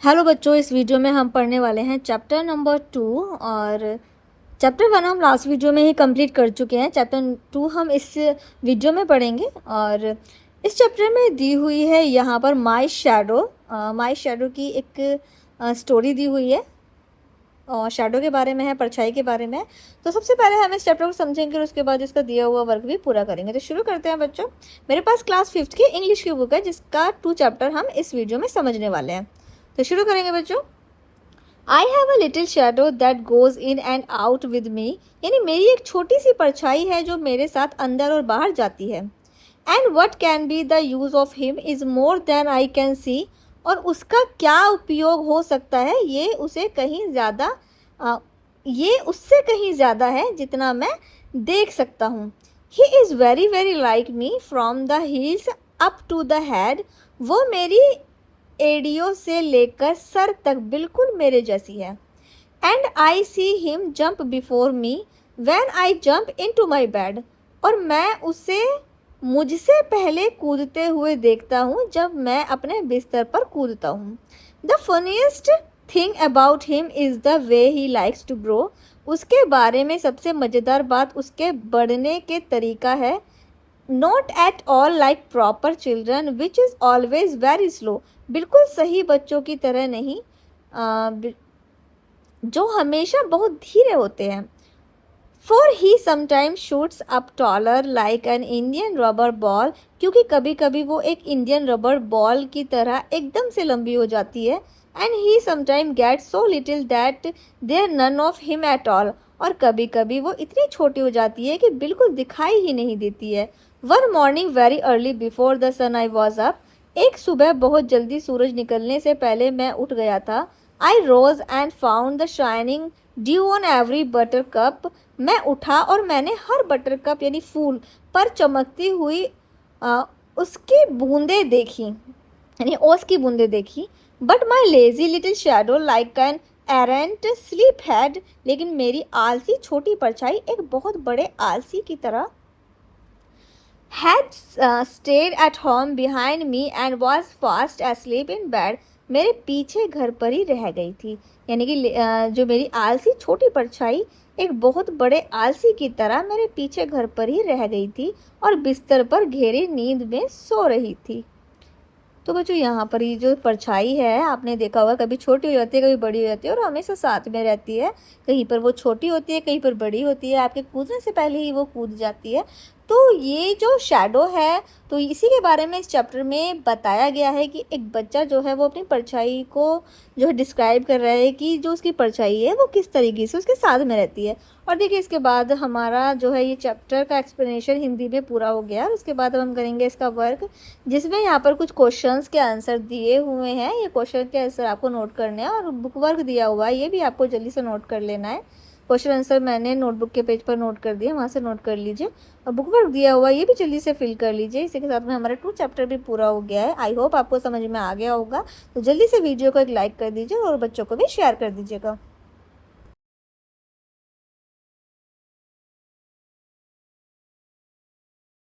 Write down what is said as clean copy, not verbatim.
Hello बच्चों, इस video में हम पढ़ने वाले हैं चैप्टर नंबर 2। और चैप्टर 1 हम लास्ट वीडियो में ही कंप्लीट कर चुके हैं। चैप्टर 2 हम इस वीडियो में पढ़ेंगे। और इस चैप्टर में दी हुई है यहाँ पर माय शैडो की एक स्टोरी दी हुई है और शैडो के बारे में है, परछाई के बारे में है। तो सबसे पहले हम इस चैप्टर को समझेंगे और उसके बाद इसका दिया हुआ वर्क भी पूरा करेंगे। तो शुरू करते हैं बच्चों। मेरे पास क्लास 5th की इंग्लिश की बुक है जिसका 2 चैप्टर हम इस वीडियो में समझने वाले हैं। तो शुरू करेंगे बच्चों। I have a little shadow that goes in and out with me, यानी मेरी एक छोटी सी परछाई है जो मेरे साथ अंदर और बाहर जाती है। And what can be the use of him is more than I can see, और उसका क्या उपयोग हो सकता है ये उससे कहीं ज़्यादा है जितना मैं देख सकता हूँ। He is very very like me from the heels up to the head, वो मेरी एडियो से लेकर सर तक बिल्कुल मेरे जैसी है। And I see him jump before me when I jump into my bed, और मैं उसे मुझसे पहले कूदते हुए देखता हूँ जब मैं अपने बिस्तर पर कूदता हूँ। The funniest thing about him is the way he likes to grow, उसके बारे में सबसे मज़ेदार बात उसके बढ़ने के तरीका है। Not at all like proper children which is always very slow, बिल्कुल सही बच्चों की तरह नहीं, जो हमेशा बहुत धीरे होते हैं। For he sometimes shoots up taller like an Indian rubber ball, क्योंकि कभी कभी वो एक इंडियन रबर बॉल की तरह एकदम से लंबी हो जाती है। And he sometime get so little that there none of him at all, और कभी कभी वो इतनी छोटी हो जाती है कि बिल्कुल दिखाई ही नहीं देती है। One morning very early before the sun I was up, एक सुबह बहुत जल्दी सूरज निकलने से पहले मैं उठ गया था। I rose and found the shining dew on every buttercup, मैं उठा और मैंने हर बटर कप यानी फूल पर चमकती हुई उसकी बूंदें देखी, यानी ओस की बूंदें देखी। But my lazy little shadow like an arrant sleepyhead, लेकिन मेरी आलसी छोटी परछाई एक बहुत बड़े आलसी की तरह had stayed at home behind me and was fast asleep in bed, मेरे पीछे घर पर ही रह गई थी। यानी कि जो मेरी आलसी छोटी परछाई एक बहुत बड़े आलसी की तरह मेरे पीछे घर पर ही रह गई थी और बिस्तर पर गहरी नींद में सो रही थी। तो बच्चों, यहाँ पर ये जो परछाई है आपने देखा होगा, कभी छोटी हो जाती है कभी बड़ी हो जाती है और हमेशा साथ में रहती है। कहीं पर वो छोटी होती है, कहीं पर बड़ी होती है, आपके कूदने से पहले ही वो कूद जाती है। तो ये जो शैडो है, तो इसी के बारे में इस चैप्टर में बताया गया है कि एक बच्चा जो है वो अपनी परछाई को जो है डिस्क्राइब कर रहा है कि जो उसकी परछाई है वो किस तरीके से उसके साथ में रहती है। और देखिए, इसके बाद हमारा जो है ये चैप्टर का एक्सप्लेनेशन हिंदी में पूरा हो गया। और उसके बाद हम करेंगे इसका वर्क, जिसमें यहाँ पर कुछ क्वेश्चंस के आंसर दिए हुए हैं। ये क्वेश्चन के आंसर आपको नोट करने हैं और बुक वर्क दिया हुआ है, ये भी आपको जल्दी से नोट कर लेना है। क्वेश्चन आंसर मैंने नोटबुक के पेज पर नोट कर दिया, वहाँ से नोट कर लीजिए। और बुक वर्क दिया हुआ ये भी जल्दी से फिल कर लीजिए। इसी के साथ में हमारा 2 चैप्टर भी पूरा हो गया है। आई होप आपको समझ में आ गया होगा। तो जल्दी से वीडियो को एक लाइक कर दीजिए और बच्चों को भी शेयर कर दीजिएगा।